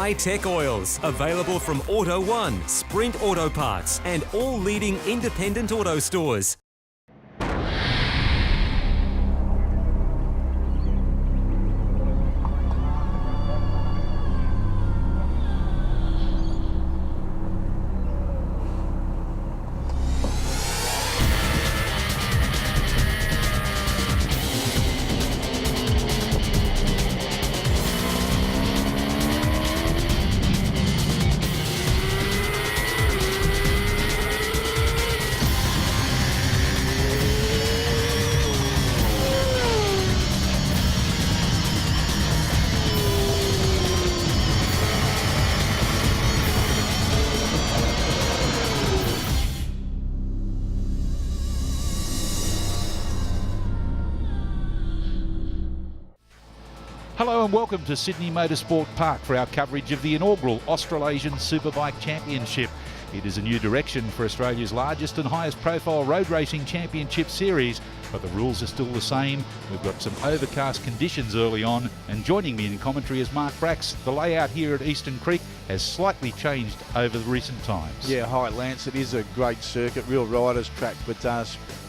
high-tech oils, available from Auto One, Sprint Auto Parts, and all leading independent auto stores. Hello and welcome to Sydney Motorsport Park for our coverage of the inaugural Australasian Superbike Championship. It is a new direction for Australia's largest and highest profile road racing championship series, but the rules are still the same. We've got some overcast conditions early on, and joining me in commentary is Mark Brax. The layout here at Eastern Creek has slightly changed over the recent times. Yeah, hi Lance, it is a great circuit, real riders track, but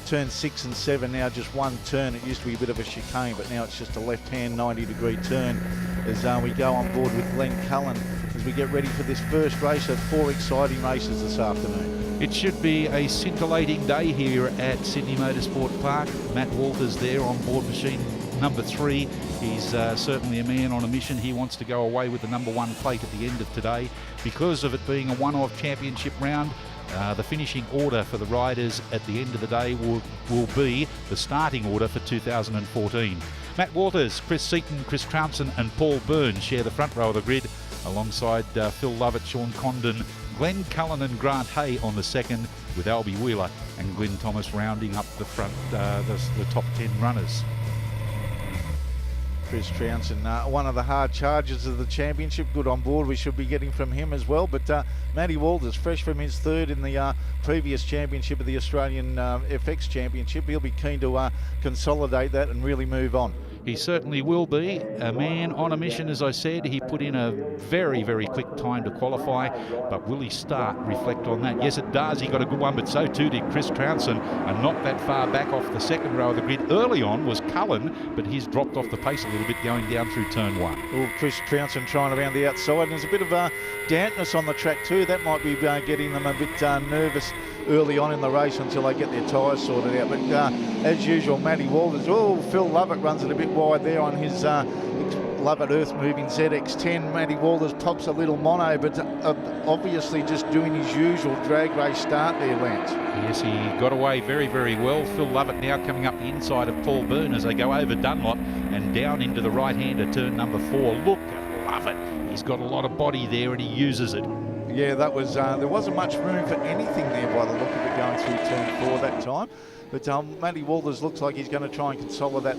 turn 6 and 7 now just one turn. It used to be a bit of a chicane, but now it's just a left-hand 90-degree turn as we go on board with Glenn Cullen as we get ready for this first race of 4 exciting races this afternoon. It should be a scintillating day here at Sydney Motorsport Park. Matt Walters there on board machine number 3. He's certainly a man on a mission. He wants to go away with the number 1 plate at the end of today. Because of it being a one-off championship round, the finishing order for the riders at the end of the day will be the starting order for 2014. Matt Walters, Chris Seaton, Chris Trouncin and Paul Byrne share the front row of the grid alongside Phil Lovett, Sean Condon, Glenn Cullen and Grant Hay on the second, with Albie Wheeler and Glenn Thomas rounding up the front, the top 10 runners. Chris Trouncin, one of the hard chargers of the championship, good on board. We should be getting from him as well. But Matty Walters, fresh from his third in the previous championship of the Australian FX Championship. He'll be keen to consolidate that and really move on. He certainly will be. A man on a mission, as I said. He put in a very, very quick time to qualify, but will he start? Reflect on that. Yes, it does. He got a good one, but so too did Chris Trouncin, and not that far back off the second row of the grid. Early on was Cullen, but he's dropped off the pace a little bit going down through turn 1. Oh, Chris Trouncin trying around the outside, and there's a bit of dampness on the track too. That might be getting them a bit nervous early on in the race until they get their tyres sorted out. But as usual, Matty Walters, Phil Lovett runs it a bit wide there on his Lovett Earth moving ZX10. Matty Walters pops a little mono, but obviously just doing his usual drag race start there, Lance. Yes, he got away very, very well. Phil Lovett now coming up the inside of Paul Byrne as they go over Dunlop and down into the right-hander turn number 4. Look at Lovett. He's got a lot of body there and he uses it. Yeah, that was there wasn't much room for anything there by the look of it going through turn 4 that time. But Matty Walters looks like he's going to try and consolidate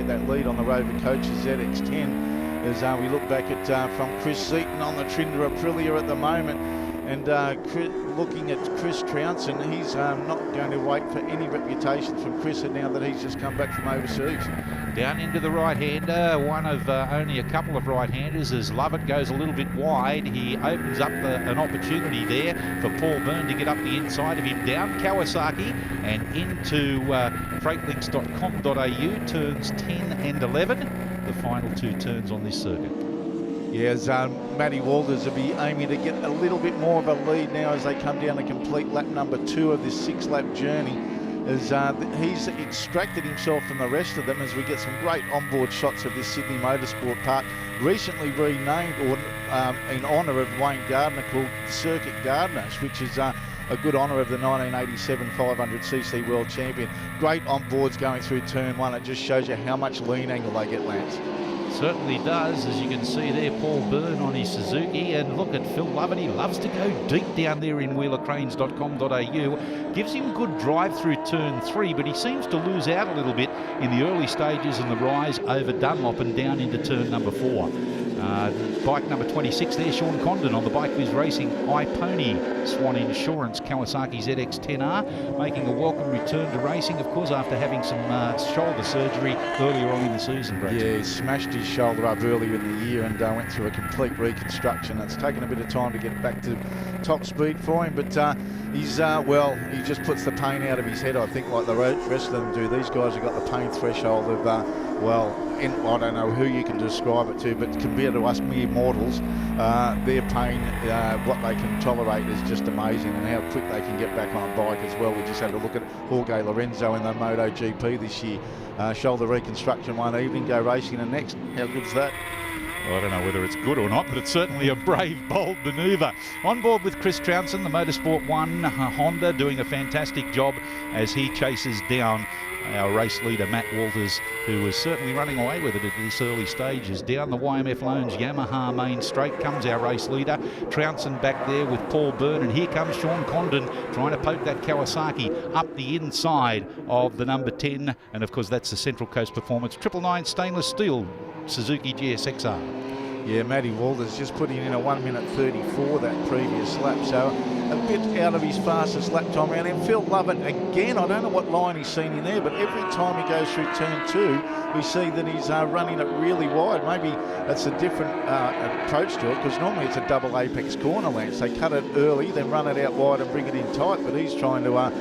that lead on the Rover Coaches ZX10 as we look back at from Chris Seaton on the Trinder Aprilia at the moment. And looking at Chris Trouncin, he's not going to wait for any reputation from Chris now that he's just come back from overseas. Down into the right-hander, one of only a couple of right-handers as Lovett goes a little bit wide. He opens up an opportunity there for Paul Byrne to get up the inside of him, down Kawasaki and into freightlinks.com.au, turns 10 and 11, the final 2 turns on this circuit. Yeah, as Matty Walters will be aiming to get a little bit more of a lead now as they come down to complete lap number 2 of this 6-lap journey. As he's extracted himself from the rest of them as we get some great onboard shots of this Sydney Motorsport Park, recently renamed or in honour of Wayne Gardner, called Circuit Gardner, which is a good honour of the 1987 500cc World Champion. Great onboards going through turn 1. It just shows you how much lean angle they get, Lance. Certainly does, as you can see there, Paul Byrne on his Suzuki, and look at Phil Lovett. He loves to go deep down there in wheelercranes.com.au. Gives him good drive through turn 3, but he seems to lose out a little bit in the early stages and the rise over Dunlop and down into turn number 4. Bike number 26 there, Sean Condon on the Bike Biz Racing iPony Swann Insurance Kawasaki ZX10R, making a welcome return to racing, of course, after having some shoulder surgery earlier on in the season. Yeah, he smashed his his shoulder up earlier in the year and went through a complete reconstruction. It's taken a bit of time to get back to top speed for him, but he's he just puts the pain out of his head, I think, like the rest of them do. These guys have got the pain threshold of I don't know who you can describe it to, but compared to us mere mortals, their pain, what they can tolerate is just amazing, and how quick they can get back on a bike as well. We just had a look at Jorge Lorenzo in the MotoGP this year. Shoulder reconstruction one evening, go racing the next. How good's that? I don't know whether it's good or not, but it's certainly a brave, bold manoeuvre. On board with Chris Trouncin, the Motorsport 1 Honda, doing a fantastic job as he chases down our race leader Matt Walters, who was certainly running away with it at this early stages. Down the YMF Loans Yamaha main straight comes our race leader. Trouncin back there with Paul Byrne, and here comes Sean Condon trying to poke that Kawasaki up the inside of the number 10, and of course that's the Central Coast Performance 999 stainless steel Suzuki GSXR. Yeah, Matty Walters just putting in a 1:34 that previous lap, so a bit out of his fastest lap time around. And Phil Lovett again, I don't know what line he's seen in there, but every time he goes through turn 2, we see that he's running it really wide. Maybe that's a different approach to it, because normally it's a double apex corner length. They cut it early, then run it out wide and bring it in tight, but he's trying to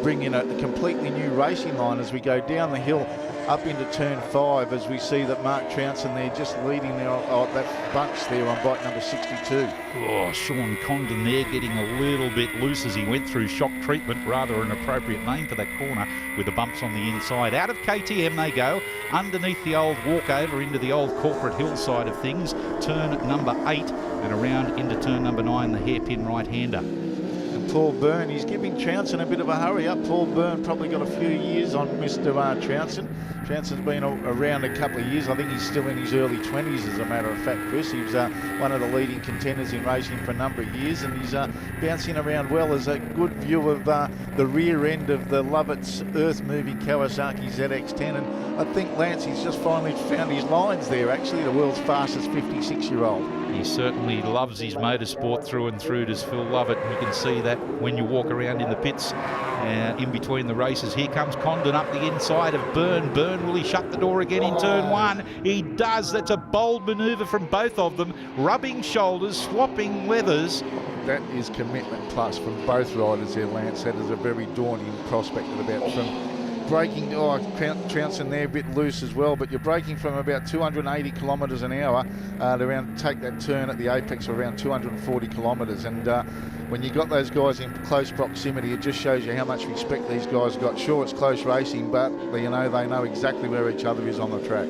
bring in a completely new racing line as we go down the hill up into turn 5, as we see that Mark Trouncin there just leading there, that bunch there on bike number 62. Oh, Sean Condon there getting a little bit loose as he went through shock treatment, rather an appropriate name for that corner, with the bumps on the inside. Out of KTM they go, underneath the old walkover into the old corporate hillside of things, turn number 8, and around into turn number 9, the hairpin right-hander. Paul Byrne, he's giving Trouncin a bit of a hurry up. Paul Byrne probably got a few years on Mr. Trouncin. Trouncin has been around a couple of years. I think he's still in his early 20s, as a matter of fact, Chris. He was one of the leading contenders in racing for a number of years, and he's bouncing around well. There's a good view of the rear end of the Lovett's earth-moving Kawasaki ZX-10, and I think Lance, he's just finally found his lines there, actually, the world's fastest 56-year-old. He certainly loves his motorsport through and through, does Phil Lovett. You can see that when you walk around in the pits in between the races. Here comes Condon up the inside of Byrne. Byrne, will he shut the door again in turn 1? He does. That's a bold manoeuvre from both of them. Rubbing shoulders, swapping leathers. That is commitment plus from both riders there, Lance. That is a very daunting prospect at about from braking. Trouncin there a bit loose as well, but you're braking from about 280 kilometres an hour to take that turn at the apex of around 240 kilometres. And when you got those guys in close proximity, it just shows you how much respect these guys got. Sure, it's close racing, but they know exactly where each other is on the track.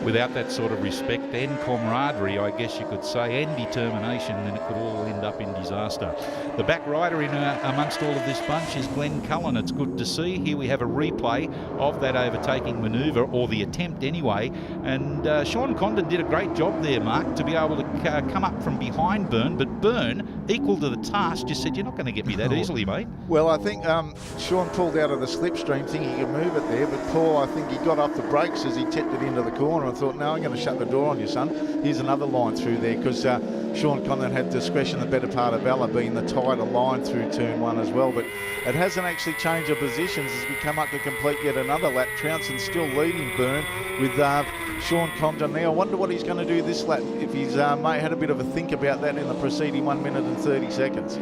Without that sort of respect and camaraderie, I guess you could say, and determination, then it could all end up in disaster. The back rider in amongst all of this bunch is Glenn Cullen. It's good to see. Here we have a replay of that overtaking manoeuvre, or the attempt anyway. And Sean Condon did a great job there, Mark, to be able to come up from behind Byrne. But Byrne, equal to the task, just said, "You're not going to get me that easily, mate." Well, I think Sean pulled out of the slipstream, thinking he could move it there. But Paul, I think he got off the brakes as he tipped it into the corner and thought, "No, I'm going to shut the door on you, son." Here's another line through there, because Sean Condon had discretion, the better part of Bella being the tighter line through turn 1 as well. But it hasn't actually changed the positions as we come up to complete yet another lap. Trouncin still leading Byrne with Sean Condon there. I wonder what he's going to do this lap, if he's had a bit of a think about that in the preceding 1 minute and 30 seconds.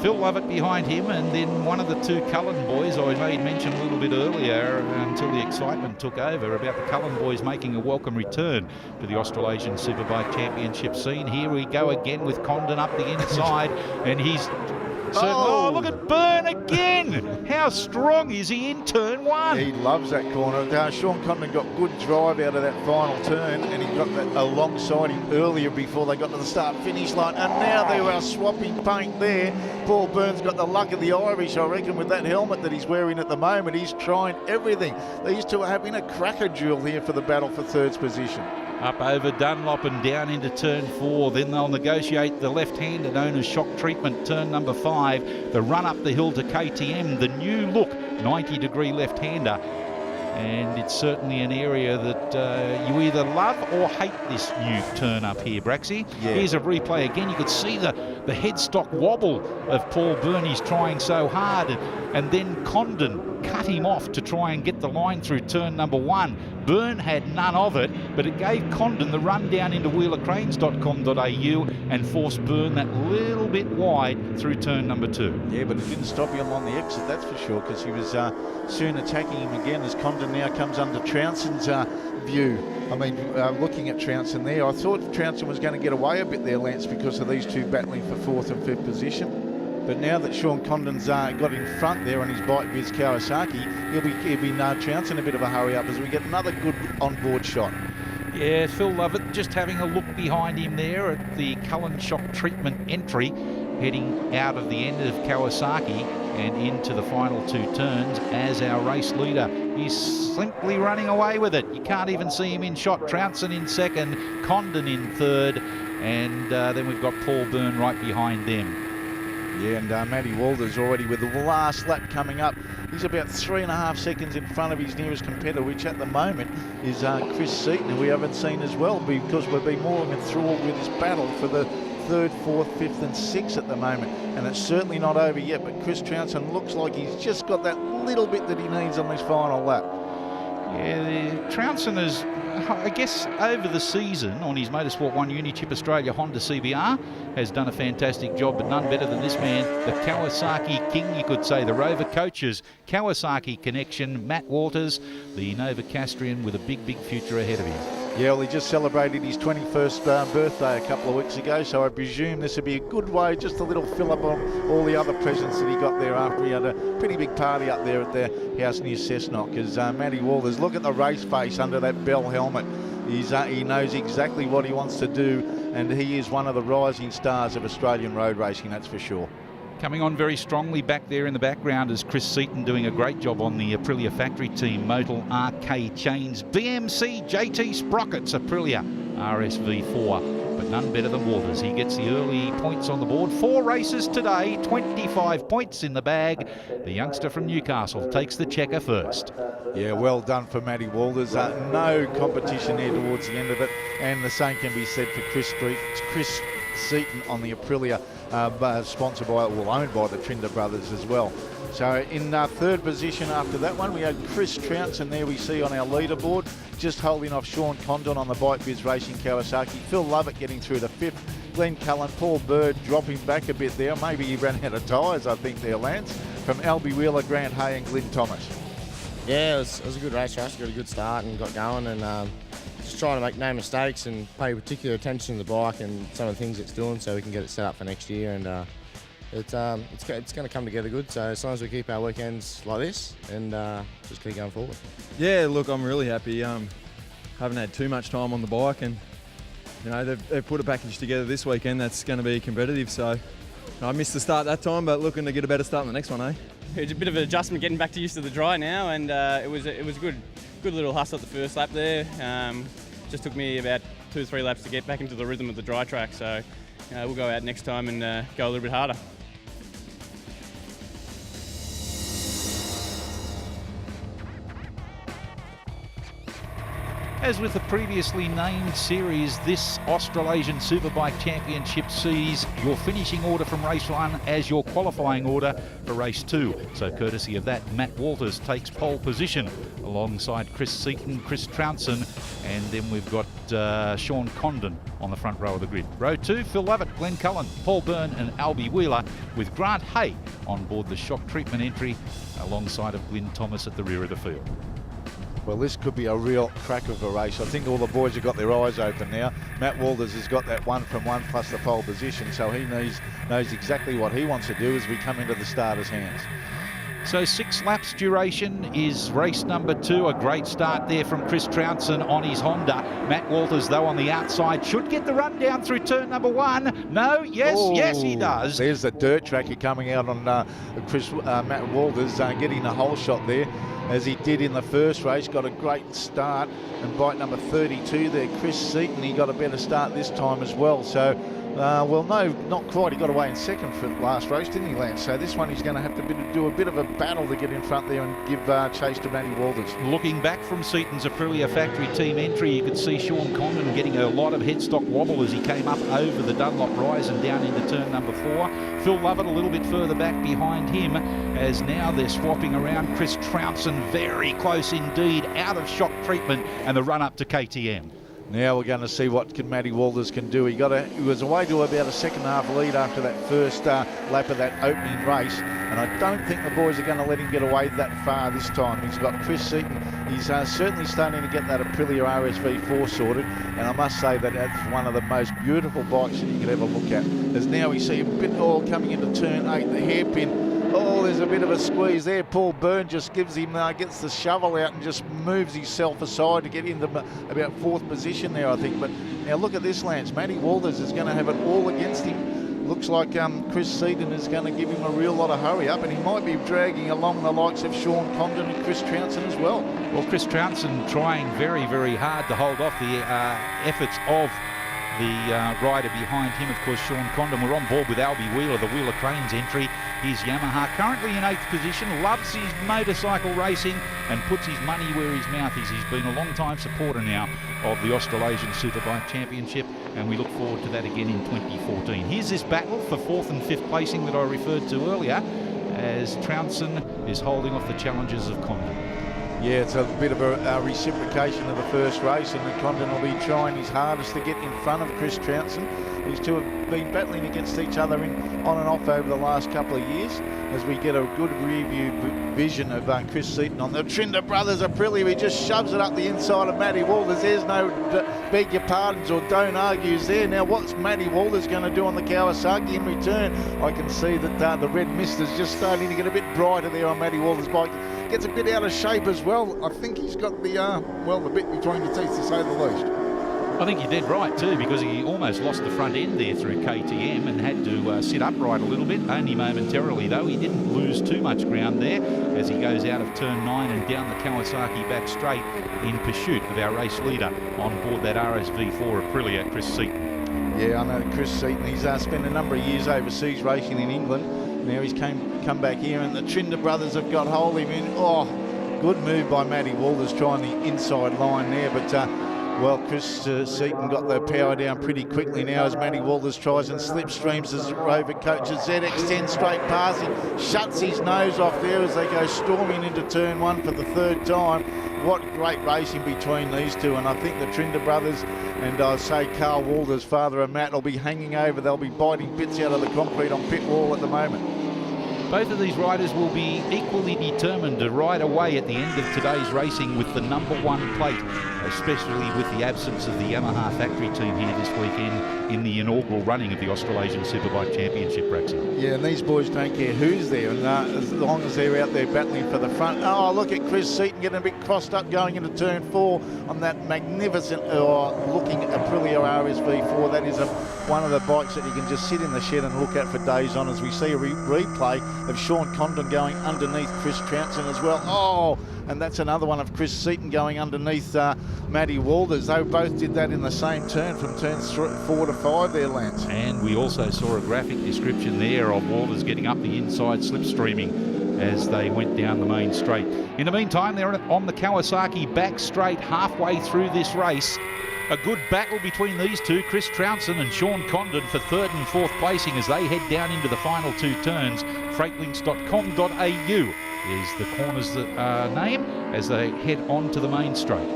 Phil Lovett behind him, and then one of the two Cullen boys. I made mention a little bit earlier, until the excitement took over, about the Cullen boys making a welcome return to the Australasian Superbike Championship scene. Here we go again with Condon up the inside, and he's... Oh, look at Byrne again! How strong is he in turn 1? He loves that corner. Sean Condon got good drive out of that final turn, and he got that alongside him earlier before they got to the start-finish line. And now they were swapping paint there. Paul Byrne's got the luck of the Irish, I reckon, with that helmet that he's wearing at the moment. He's trying everything. These two are having a cracker duel here for the battle for third position. Up over Dunlop and down into turn 4. Then they'll negotiate the left-hander known as shock treatment, turn number 5. The run up the hill to KTM, the new look 90-degree left-hander. And it's certainly an area that you either love or hate this new turn up here, Braxy. Yeah. Here's a replay again. You could see the headstock wobble of Paul Byrne. He's trying so hard. And then Condon cut him off to try and get the line through turn number 1. Byrne had none of it, but it gave Condon the run down into wheelercranes.com.au and forced Byrne that little bit wide through turn number 2. Yeah, but it didn't stop him on the exit, that's for sure, because he was soon attacking him again as Condon now comes under Trounson's view. I mean, looking at Trounson there, I thought Trounson was going to get away a bit there, Lance, because of these two battling for 4th and 5th position. But now that Sean Condon's got in front there on his bike Viz Kawasaki, he'll be Trounson a bit of a hurry up as we get another good onboard shot. Yeah, Phil Lovett just having a look behind him there at the Cullen Shock treatment entry, heading out of the end of Kawasaki and into the final 2 turns as our race leader. He's simply running away with it. You can't even see him in shot. Trounson in 2nd, Condon in 3rd, and then we've got Paul Byrne right behind them. Yeah, and Matty Walters already with the last lap coming up. He's about 3.5 seconds in front of his nearest competitor, which at the moment is Chris Seaton, who we haven't seen as well, because we've been more enthralled with this battle for the 3rd, 4th, 5th and 6th at the moment. And it's certainly not over yet, but Chris Trounson looks like he's just got that little bit that he needs on this final lap. Yeah, Trounson is, I guess, over the season on his Motorsport 1 Unichip Australia Honda CBR has done a fantastic job, but none better than this man, the Kawasaki King, you could say, the Rover Coaches Kawasaki connection, Matt Walters, the Novocastrian with a big, big future ahead of him. Yeah, well, he just celebrated his 21st birthday a couple of weeks ago, so I presume this would be a good way, just a little fill up on all the other presents that he got there after he had a pretty big party up there at their house near Cessnock. Because Matty Walters, look at the race face under that Bell helmet. He knows exactly what he wants to do, and he is one of the rising stars of Australian road racing, that's for sure. Coming on very strongly back there in the background is Chris Seaton doing a great job on the Aprilia factory team. Motul RK Chains, BMC JT Sprockets, Aprilia RSV4. But none better than Walters. He gets the early points on the board. 4 races today, 25 points in the bag. The youngster from Newcastle takes the checker first. Yeah, well done for Matty Walters. No competition there towards the end of it. And the same can be said for Chris Seaton on the Aprilia, sponsored by, well, owned by the Trinder brothers as well. So in 3rd position after that one, we had Chris Trounson there we see on our leaderboard, just holding off Sean Condon on the Bike Biz Racing Kawasaki. Phil Lovett getting through to 5th. Glenn Cullen, Paul Bird dropping back a bit there. Maybe he ran out of tyres, I think, there, Lance. From Albie Wheeler, Grant Hay and Glyn Thomas. Yeah, it was a good race, Russ. Got a good start and got going, and just trying to make no mistakes and pay particular attention to the bike and some of the things it's doing so we can get it set up for next year. And it's going to come together good. So as long as we keep our weekends like this and just keep going forward. Yeah, look, I'm really happy. Haven't had too much time on the bike, and you know they've put a package together this weekend that's going to be competitive. So I missed the start that time, but looking to get a better start in the next one, eh? It's a bit of an adjustment getting back to used to the dry now, and it was a good little hustle at the first lap there. Just took me about 2 or 3 laps to get back into the rhythm of the dry track. So we'll go out next time and go a little bit harder. As with the previously named series, this Australasian Superbike Championship sees your finishing order from race 1 as your qualifying order for race 2. So courtesy of that, Matt Walters takes pole position alongside Chris Seaton, Chris Trounson, and then we've got Sean Condon on the front row of the grid. Row 2, Phil Lovett, Glenn Cullen, Paul Byrne and Albie Wheeler, with Grant Hay on board the shock treatment entry alongside of Glyn Thomas at the rear of the field. Well, this could be a real crack of a race. I think all the boys have got their eyes open now. Matt Walters has got that 1 from 1 plus the pole position, so he knows exactly what he wants to do as we come into the starter's hands. So 6 laps duration is race number 2. A great start there from Chris Trounson on his Honda. Matt Walters, though, on the outside, should get the run down through turn number 1. No, yes, he does. There's the dirt tracker coming out on Matt Walters, getting the whole shot there, as he did in the first race. Got a great start, and bike number 32 there, Chris Seaton, he got a better start this time as well. So Well, no, not quite. He got away in second for the last race, didn't he, Lance? So this one he's going to have to do a bit of a battle to get in front there and give chase to Matty Walters. Looking back from Seaton's Aprilia factory team entry, you could see Sean Condon getting a lot of headstock wobble as he came up over the Dunlop rise and down into turn number 4. Phil Lovett a little bit further back behind him, as now they're swapping around. Chris Trouncin very close indeed, out of shock treatment, and the run up to KTM. Now we're going to see what Matty Walters can do. He was away to about a second half lead after that first lap of that opening race, and I don't think the boys are going to let him get away that far this time. He's got Chris Seaton. He's certainly starting to get that Aprilia RSV4 sorted, and I must say that that's one of the most beautiful bikes that you could ever look at. As now we see a bit all coming into turn 8, the hairpin. Oh, there's a bit of a squeeze there. Paul Byrne just gives him, gets the shovel out and just moves himself aside to get into about 4th position there, I think. But now look at this, Lance. Matty Walters is going to have it all against him. Looks like Chris Seaton is going to give him a real lot of hurry up, and he might be dragging along the likes of Sean Condon and Chris Trouncin as well. Well, Chris Trouncin trying very, very hard to hold off the efforts of the rider behind him, of course, Sean Condon. We're on board with Albie Wheeler, the Wheeler Cranes entry. His Yamaha currently in 8th position, loves his motorcycle racing and puts his money where his mouth is. He's been a long-time supporter now of the Australasian Superbike Championship, and we look forward to that again in 2014. Here's this battle for 4th and 5th placing that I referred to earlier, as Trouncin is holding off the challenges of Condon. Yeah, it's a bit of a reciprocation of the first race, and Condon will be trying his hardest to get in front of Chris Trouncin. These two have been battling against each other on and off over the last couple of years, as we get a good review vision of Chris Seaton on the Trinder Brothers Aprilia. He just shoves it up the inside of Matty Walters. There's no beg your pardons or don't argues there. Now what's Matty Walters going to do on the Kawasaki in return? I can see that the red mist is just starting to get a bit brighter there on Matty Walters' bike. Gets a bit out of shape as well. I think he's got the bit between the teeth, to say the least. I think you're dead right too, because he almost lost the front end there through KTM and had to sit upright a little bit, only momentarily though. He didn't lose too much ground there as he goes out of turn 9 and down the Kawasaki back straight in pursuit of our race leader on board that RSV4 Aprilia, Chris Seaton. Yeah, I know Chris Seaton. He's spent a number of years overseas racing in England. Now he's come back here, and the Trinder brothers have got hold of him. Oh, good move by Matty Walters trying the inside line there, but well, Chris Seaton got the power down pretty quickly now as Matty Walters tries and slipstreams as Rover coaches ZX10 straight past him, shuts his nose off there as they go storming into turn 1 for the 3rd time. What great racing between these two, and I think the Trinder brothers and I'll say Carl Walters, father of Matt, will be hanging over. They'll be biting bits out of the concrete on pit wall at the moment. Both of these riders will be equally determined to ride away at the end of today's racing with the #1 plate, especially with the absence of the Yamaha factory team here this weekend in the inaugural running of the Australasian Superbike Championship, Braxton. Yeah, and these boys don't care who's there, and as long as they're out there battling for the front. Oh, look at Chris Seaton getting a bit crossed up going into turn 4 on that magnificent looking Aprilia RSV4. That is one of the bikes that you can just sit in the shed and look at for days on, as we see a replay of Sean Condon going underneath Chris Trouncin as well. Oh, and that's another one of Chris Seaton going underneath Matty Walters. They both did that in the same turn from turns 4 to 5 there, Lance. And we also saw a graphic description there of Walters getting up the inside slipstreaming as they went down the main straight. In the meantime, they're on the Kawasaki back straight halfway through this race. A good battle between these two, Chris Trouncin and Sean Condon, for 3rd and 4th placing as they head down into the final 2 turns. Freightlinks.com.au is the corner's name as they head on to the main straight.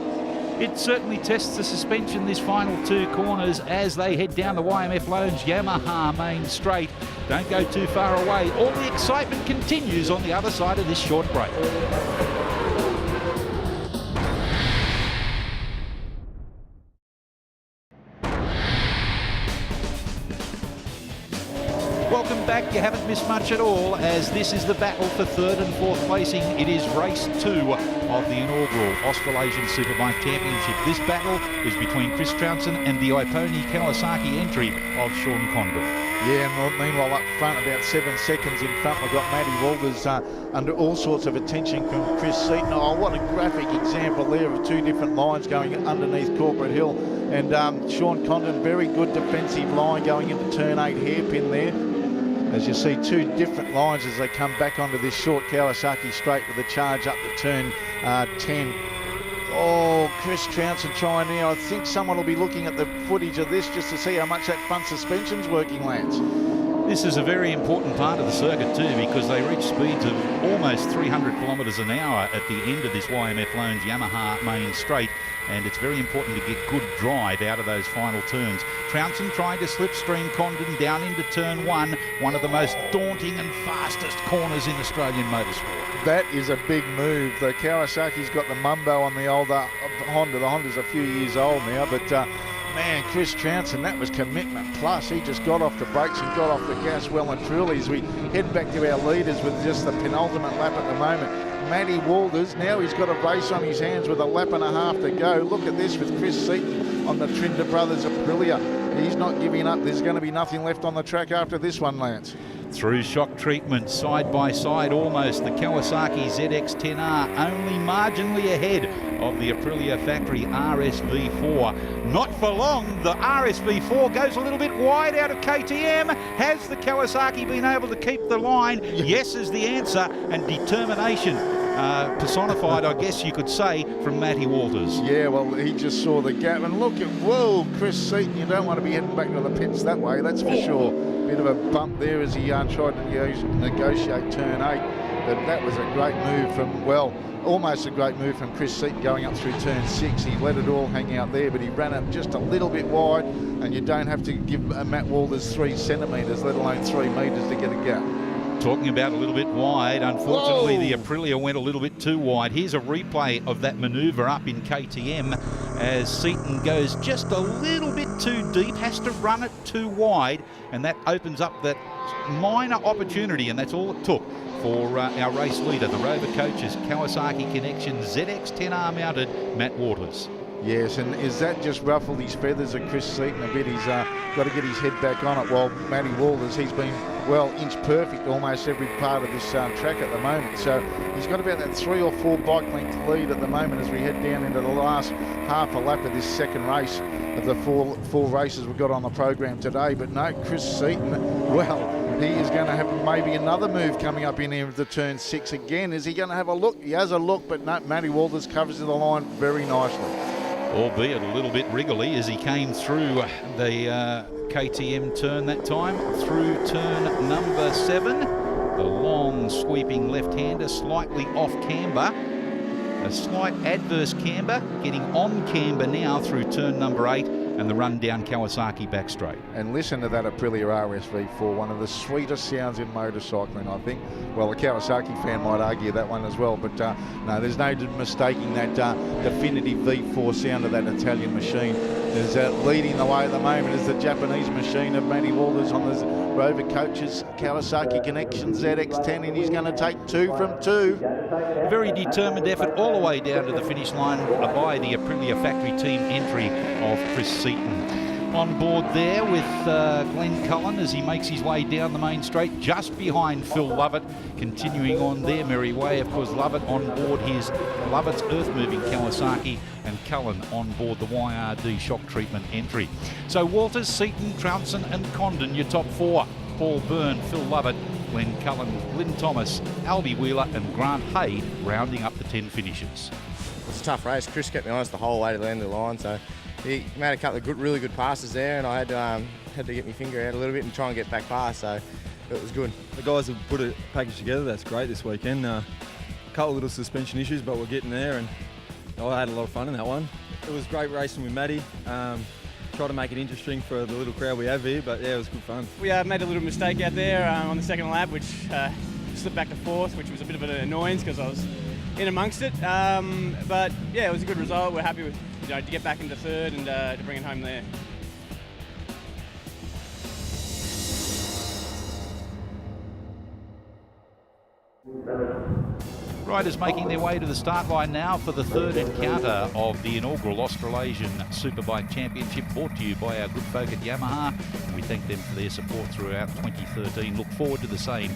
It certainly tests the suspension, this final 2 corners, as they head down the YMF Loans Yamaha main straight. Don't go too far away. All the excitement continues on the other side of this short break. Welcome back. You haven't missed much at all, as this is the battle for 3rd and 4th placing. It is race 2 of the inaugural Australasian Superbike Championship. This battle is between Chris Trouncin and the Ipponi Kawasaki entry of Sean Condon. Yeah, and meanwhile up front, about 7 seconds in front, we've got Matty Walters under all sorts of attention from Chris Seton. Oh, what a graphic example there of two different lines going underneath Corporate Hill. And Sean Condon, very good defensive line going into turn 8, hairpin there. As you see, two different lines as they come back onto this short Kawasaki straight with a charge up to turn 10. Oh, Chris Trouncin trying now. I think someone will be looking at the footage of this just to see how much that front suspension's working, Lance. This is a very important part of the circuit too, because they reach speeds of almost 300 kilometres an hour at the end of this YMF Loans Yamaha main straight, and it's very important to get good drive out of those final turns. Trouncin trying to slipstream Condon down into turn 1, one of the most daunting and fastest corners in Australian motorsport. That is a big move. The Kawasaki's got the mumbo on the older Honda. The Honda's a few years old now, but man, Chris Trouncin, that was commitment plus. He just got off the brakes and got off the gas well and truly as we head back to our leaders with just the penultimate lap at the moment. Matty Walters, now he's got a race on his hands with a lap and a half to go. Look at this with Chris Seton on the Trinder Brothers Aprilia. He's not giving up. There's going to be nothing left on the track after this one, Lance. Through shock treatment, side by side almost, the Kawasaki ZX-10R only marginally ahead of the Aprilia factory RSV4. Not for long, the RSV4 goes a little bit wide out of KTM. Has the Kawasaki been able to keep the line? Yes is the answer, and determination personified, I guess you could say, from Matty Walters. Yeah, well, he just saw the gap, and look at, whoa, Chris Seton, you don't want to be heading back to the pits that way, that's for sure. Bit of a bump there as he tried to negotiate turn 8, but that was a great move from, well, almost a great move from Chris Seton going up through turn 6. He let it all hang out there, but he ran it just a little bit wide, and you don't have to give Matt Walters 3 centimetres, let alone 3 metres to get a gap. Talking about a little bit wide, unfortunately the Aprilia went a little bit too wide. Here's a replay of that manoeuvre up in KTM as Seton goes just a little bit too deep, has to run it too wide, and that opens up that minor opportunity, and that's all it took for our race leader, the Rover Coaches Kawasaki Connection ZX-10R mounted Matt Walters. Yes, and is that just ruffled his feathers of Chris Seton a bit? He's got to get his head back on it, while Matty Walters, he's been, well, inch perfect almost every part of this track at the moment. So he's got about that 3 or 4 bike length lead at the moment as we head down into the last half a lap of this second race of the four races we've got on the program today. But no, Chris Seton, well, he is going to have maybe another move coming up in here with the turn 6 again. Is he going to have a look? He has a look, but no, Matty Walters covers the line very nicely. Albeit a little bit wriggly as he came through the KTM turn that time, through turn number 7. The long sweeping left-hander, slightly off camber. A slight adverse camber, getting on camber now through turn number 8, and the run down Kawasaki back straight. And listen to that Aprilia RSV4, one of the sweetest sounds in motorcycling, I think. Well, a Kawasaki fan might argue that one as well, but no, there's no mistaking that definitive V4 sound of that Italian machine. Is leading the way at the moment is the Japanese machine of Matty Walters on the Rover Coaches Kawasaki Connection ZX-10, and he's going to take 2 from 2. A very determined effort all the way down to the finish line by the Aprilia factory team entry of Chris Seton. On board there with Glenn Cullen as he makes his way down the main straight, just behind Phil Lovett, continuing on their merry way. Of course, Lovett on board his Lovett's earth-moving Kawasaki, and Cullen on board the YRD shock treatment entry. So Walters, Seton, Trouncin and Condon, your top 4. Paul Byrne, Phil Lovett, Glenn Cullen, Glyn Thomas, Albie Wheeler and Grant Hay rounding up the 10 finishers. It's a tough race. Chris kept me honest the whole way to the end of the line, so he made a couple of really good passes there, and I had to get my finger out a little bit and try and get back past, so it was good. The guys have put a package together that's great this weekend. A couple of little suspension issues, but we're getting there, and I had a lot of fun in that one. It was great racing with Matty. Try to make it interesting for the little crowd we have here, but yeah, it was good fun. We made a little mistake out there on the second lap, which slipped back to 4th, which was a bit of an annoyance because I was in amongst it. But yeah, it was a good result. We're happy with to get back into 3rd and to bring it home there. Riders making their way to the start line now for the third encounter of the inaugural Australasian Superbike Championship, brought to you by our good folk at Yamaha. We thank them for their support throughout 2013. Look forward to the same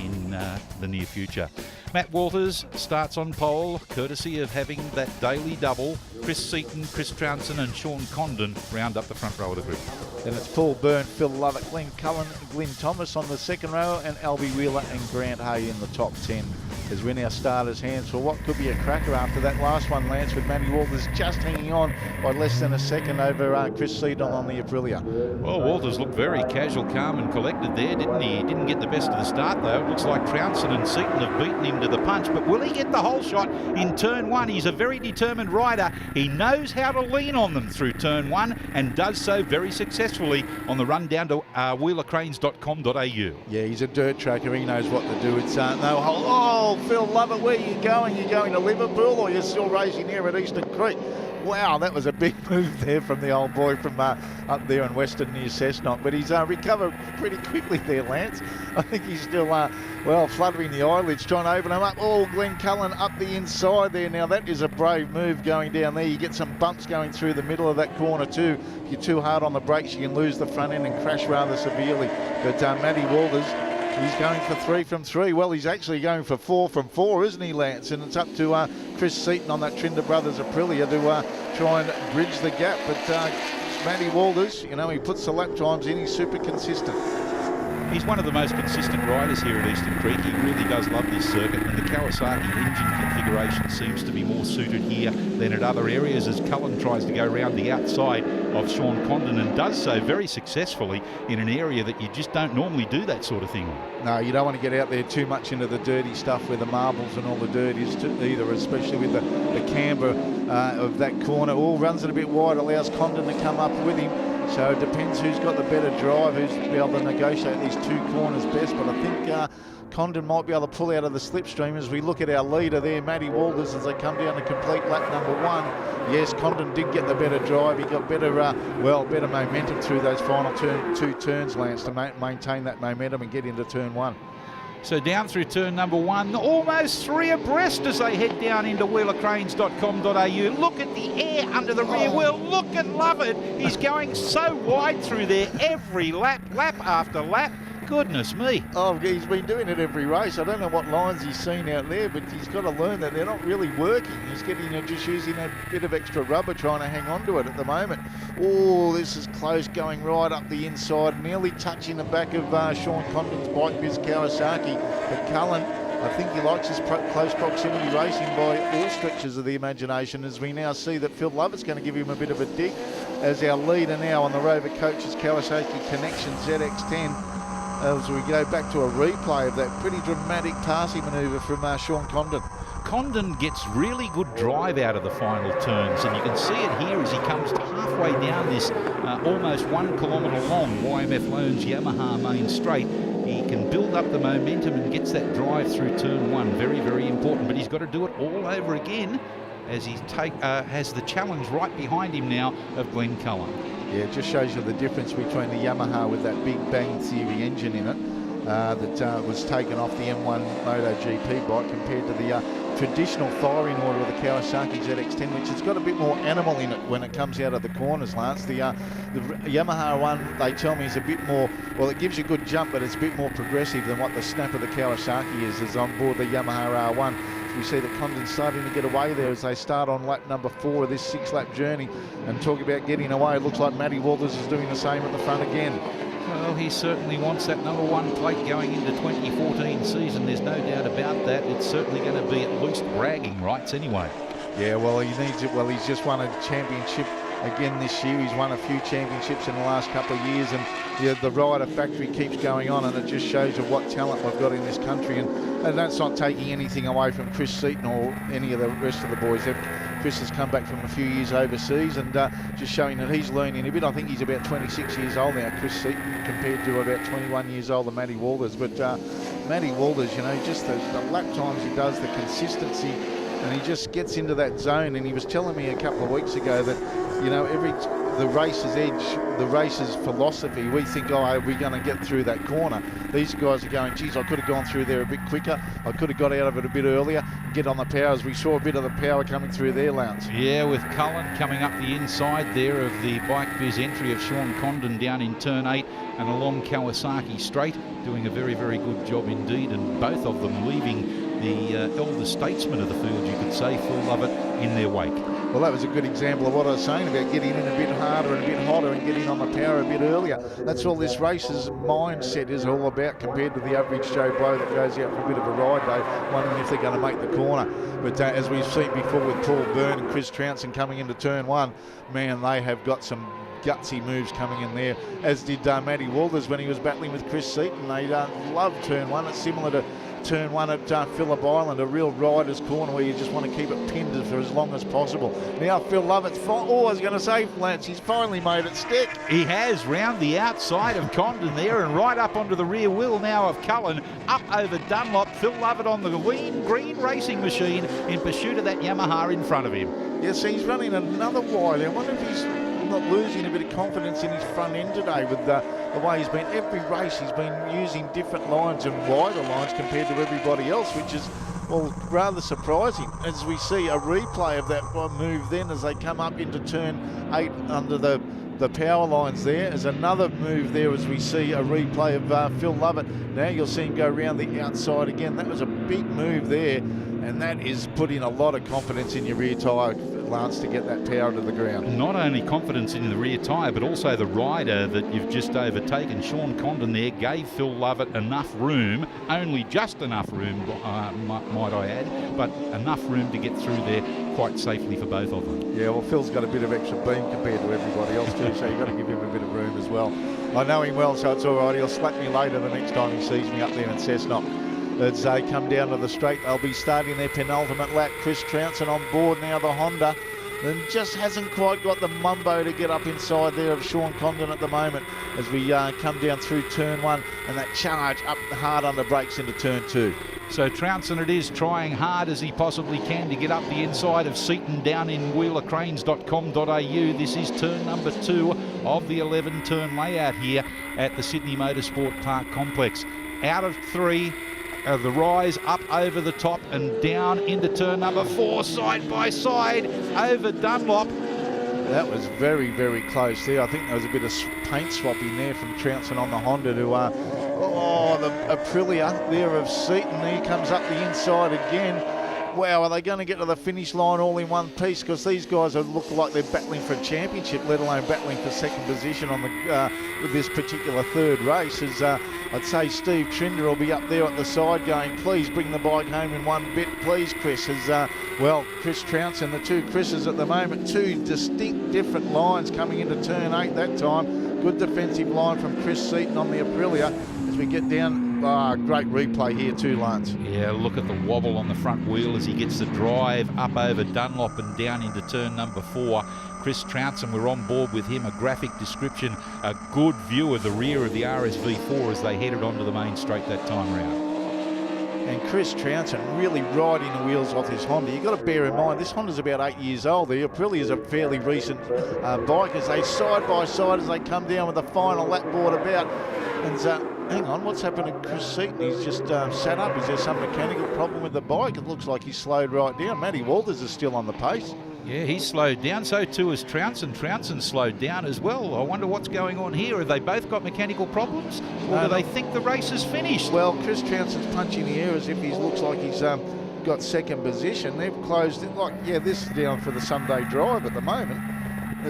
in the near future. Matt Walters starts on pole, courtesy of having that daily double. Chris Seaton, Chris Trouncin and Sean Condon round up the front row of the group. Then it's Paul Byrne, Phil Lovett, Glenn Cullen, Glyn Thomas on the second row, and Albie Wheeler and Grant Hay in the top 10. As we now starters' hands for what could be a cracker after that last one, Lance, with Matty Walters just hanging on by less than a second over Chris Seaton on the Aprilia. Well, Walters looked very casual, calm and collected there, didn't he? He didn't get the best of the start, though. It looks like Trouncin and Seaton have beaten him to the punch, but will he get the whole shot in turn one? He's a very determined rider. He knows how to lean on them through turn one and does so very successfully on the run down to wheelercranes.com.au. Yeah, he's a dirt tracker. He knows what to do. It's no hold. Oh, Phil Lovett, where are you going? You going to Liverpool or you're still racing here at Eastern Creek? Wow, that was a big move there from the old boy from up there in Western near Cessnock. But he's recovered pretty quickly there, Lance. I think he's still, well, fluttering the eyelids, trying to open them up. Oh, Glenn Cullen up the inside there. Now, that is a brave move going down there. You get some bumps going through the middle of that corner too. If you're too hard on the brakes, you can lose the front end and crash rather severely. But Matty Walters, he's going for 3 from 3. Well, he's actually going for 4 from 4, isn't he, Lance? And it's up to Chris Seaton on that Trinder Brothers Aprilia to try and bridge the gap. But Matty Walters, you know, he puts the lap times in. He's super consistent. He's one of the most consistent riders here at Eastern Creek. He really does love this circuit, and the Kawasaki engine configuration seems to be more suited here than at other areas, as Cullen tries to go around the outside of Sean Condon and does so very successfully in an area that you just don't normally do that sort of thing on. No, you don't want to get out there too much into the dirty stuff where the marbles and all the dirt is either, especially with the camber of that corner. All runs it a bit wide, allows Condon to come up with him. So it depends who's got the better drive, who's be able to negotiate these 2 corners best. But I think Condon might be able to pull out of the slipstream as we look at our leader there, Matty Walters, as they come down to complete lap number 1. Yes, Condon did get the better drive. He got better, better momentum through those final 2 turns, Lance, to maintain that momentum and get into turn 1. So down through turn number 1, almost 3 abreast as they head down into wheelercranes.com.au. Look at the air under the rear wheel. Look and love it. He's going so wide through there every lap after lap. Goodness me. Oh, he's been doing it every race. I don't know what lines he's seen out there, but he's got to learn that they're not really working. He's getting just using a bit of extra rubber trying to hang on to it at the moment. Oh, this is close, going right up the inside, nearly touching the back of Sean Condon's bike, Biz Kawasaki. But Cullen, I think he likes his close proximity racing by all stretches of the imagination, as we now see that Phil Lovett's going to give him a bit of a dig as our leader now on the Rover Coaches Kawasaki Connection ZX10. As we go back to a replay of that pretty dramatic passing manoeuvre from Sean Condon. Condon gets really good drive out of the final turns, and you can see it here as he comes to halfway down this almost 1 kilometre long YMF Loans Yamaha main straight. He can build up the momentum and gets that drive through turn 1. Very, very important, but he's got to do it all over again as he has the challenge right behind him now of Glenn Cullen. Yeah, it just shows you the difference between the Yamaha with that Big Bang Theory engine in it that was taken off the M1 MotoGP bike compared to the traditional firing order of the Kawasaki ZX10, which has got a bit more animal in it when it comes out of the corners, Lance. The Yamaha one, they tell me, is a bit more, well, it gives you a good jump, but it's a bit more progressive than what the snap of the Kawasaki is on board the Yamaha R1. We see that Condon's starting to get away there as they start on lap number 4 of this 6-lap journey. And talk about getting away, it looks like Matty Walters is doing the same at the front again. Well, he certainly wants that number 1 plate going into 2014 season. There's no doubt about that. It's certainly going to be at least bragging rights anyway. Yeah, well, he needs it. Well, he's just won a championship again this year. He's won a few championships in the last couple of years, and the rider factory keeps going on, and it just shows you what talent we've got in this country. And that's not taking anything away from Chris Seaton or any of the rest of the boys. Chris has come back from a few years overseas and just showing that he's learning a bit. I think he's about 26 years old now, Chris Seaton, compared to about 21 years old, Matty Walters. But Matty Walters, you know, just the lap times he does, the consistency, and he just gets into that zone. And he was telling me a couple of weeks ago that, you know, the racer's edge, the racer's philosophy, we think, oh, are we going to get through that corner? These guys are going, geez, I could have gone through there a bit quicker. I could have got out of it a bit earlier. get on the power, as we saw a bit of the power coming through there, Lance. Yeah, with Cullen coming up the inside there of the Bike Biz entry of Sean Condon down in turn 8 and along Kawasaki straight, doing a very, very good job indeed, and both of them leaving the elder statesman of the field, you could say, Phil Lovett, in their wake. Well, that was a good example of what I was saying about getting in a bit harder and a bit hotter and getting on the power a bit earlier. That's all this race's mindset is all about, compared to the average Joe Blow that goes out for a bit of a ride, though, wondering if they're going to make the corner. But as we've seen before with Paul Byrne and Chris Trouncin coming into turn 1, man, they have got some gutsy moves coming in there, as did Matty Walters when he was battling with Chris Seaton. They love turn 1. It's similar to turn 1 at Phillip Island, a real rider's corner where you just want to keep it pinned for as long as possible. Now Phil Lovett's I was going to say, Lance, he's finally made it stick. He has, round the outside of Condon there and right up onto the rear wheel now of Cullen, up over Dunlop. Phil Lovett on the lean green racing machine in pursuit of that Yamaha in front of him. Yes, he's running another wide. I wonder if he's not losing a bit of confidence in his front end today with the way he's been. Every race he's been using different lines and wider lines compared to everybody else, which is, well, rather surprising, as we see a replay of that move then as they come up into turn 8 under the power lines there. There's another move there as we see a replay of Phil Lovett. Now you'll see him go around the outside again. That was a big move there, and that is putting a lot of confidence in your rear tyre, Lance, to get that power to the ground. Not only confidence in the rear tyre, but also the rider that you've just overtaken. Sean Condon there gave Phil Lovett enough room, only just enough room, might I add, but enough room to get through there quite safely for both of them. Yeah, well, Phil's got a bit of extra beam compared to everybody else too, so you've got to give him a bit of room as well. I know him well, so it's all right. He'll slap me later the next time he sees me up there in Cessnock. As they come down to the straight, they'll be starting their penultimate lap. Chris Trouncin on board now, the Honda, and just hasn't quite got the mumbo to get up inside there of Sean Condon at the moment as we come down through turn 1 and that charge up hard under brakes into turn 2. So Trouncin it is, trying hard as he possibly can to get up the inside of Seaton down in wheelercranes.com.au. This is turn number 2 of the 11-turn layout here at the Sydney Motorsport Park complex. Out of 3, the rise up over the top and down into turn number 4, side by side over Dunlop. That was very, very close there. I think there was a bit of paint swapping there from Trouncin on the Honda to the Aprilia there of Seaton. He comes up the inside again. Wow, are they going to get to the finish line all in one piece? Because these guys look like they're battling for a championship, let alone battling for second position on the with this particular third race. As I'd say Steve Trinder will be up there at the side going, please bring the bike home in one bit, please, Chris. As Chris Trouncin, the two Chris's at the moment, two distinct different lines coming into turn 8 that time. Good defensive line from Chris Seaton on the Aprilia as we get down. Great replay here too, Lance. Yeah, look at the wobble on the front wheel as he gets the drive up over Dunlop and down into turn number 4. Chris Trouncin, we're on board with him, a graphic description, a good view of the rear of the RSV4 as they headed onto the main straight that time round. And Chris Trouncin really riding the wheels off his Honda. You've got to bear in mind, this Honda's about 8 years old. The Aprilia is a fairly recent bike as they side by side as they come down with the final lap board about. And hang on, what's happened to Chris Seaton? He's just sat up. Is there some mechanical problem with the bike? It looks like he's slowed right down. Matty Walters is still on the pace. Yeah, he's slowed down, so too is Trouncin. Trouncin slowed down as well. I wonder what's going on here. Have they both got mechanical problems? Or do they think the race is finished? Well, Chris Trouncin's punching the air as if he looks like he's got second position. They've closed it this is down for the Sunday drive at the moment.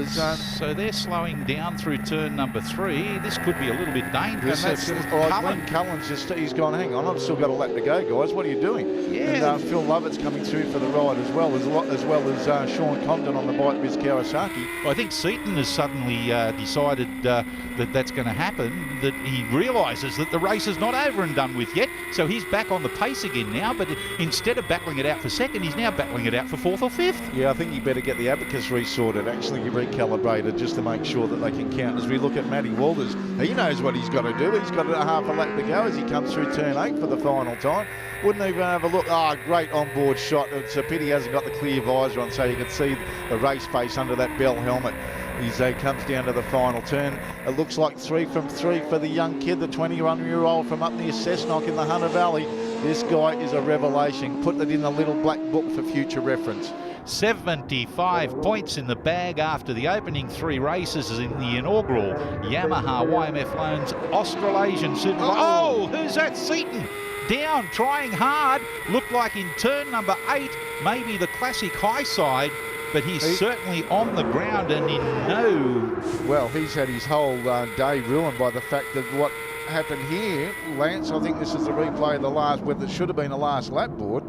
So they're slowing down through turn number 3. This could be a little bit dangerous. And that's Glenn Cullen's he's gone, hang on, I've still got a lap to go, guys. What are you doing? Yeah. And Phil Lovett's coming through for the ride as well as Sean Condon on the Bike Biz Kawasaki. I think Seaton has suddenly decided that that's going to happen, that he realises that the race is not over and done with yet, so he's back on the pace again now, but instead of battling it out for second, he's now battling it out for 4th or 5th. Yeah, I think you better get the abacus resorted, actually recalibrated, just to make sure that they can count. As we look at Matty Walters, he knows what he's got to do. He's got a half a lap to go as he comes through turn 8 for the final time. Wouldn't even have a look. Great onboard shot. It's a pity he hasn't got the clear visor on so you can see the race face under that Bell helmet. He comes down to the final turn. It looks like 3 from 3 for the young kid, the 21-year-old from up near Cessnock in the Hunter Valley. This guy is a revelation. Put it in the little black book for future reference. 75 points in the bag after the opening 3 races in the inaugural Yamaha YMF Loans Australasian Superbike. Oh, who's that? Seton down, trying hard. Looked like in turn number 8, maybe the classic high side, but he's certainly on the ground and in no... Well, he's had his whole day ruined by the fact that what happened here, Lance, I think this is the replay of the last, where it should have been a last lap board.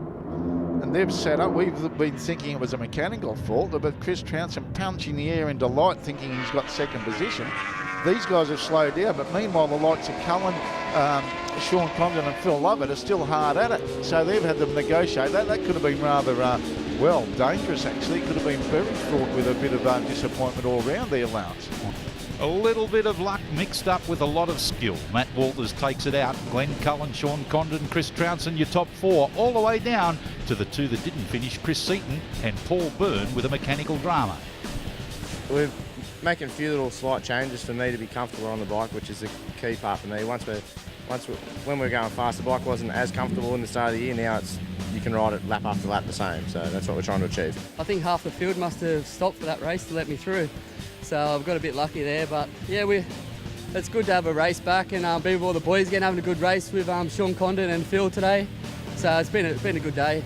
And they've set up, we've been thinking it was a mechanical fault, but Chris Trouncin punching the air in delight, thinking he's got second position. These guys have slowed down, but meanwhile the likes of Cullen, Sean Condon and Phil Lovett are still hard at it. So they've had them negotiate. That could have been rather, well, dangerous actually. It could have been very fraught with a bit of disappointment all round there, Lance. A little bit of luck mixed up with a lot of skill. Matt Walters takes it out. Glenn Cullen, Sean Condon, Chris Trouncin, your top 4, all the way down to the 2 that didn't finish, Chris Seton and Paul Byrne with a mechanical drama. We're making a few little slight changes for me to be comfortable on the bike, which is the key part for me. When we're going fast, the bike wasn't as comfortable in the start of the year. Now you can ride it lap after lap the same. So that's what we're trying to achieve. I think half the field must have stopped for that race to let me through. So I've got a bit lucky there, but yeah, it's good to have a race back and be with all the boys again, having a good race with Sean Condon and Phil today. So it's been a good day.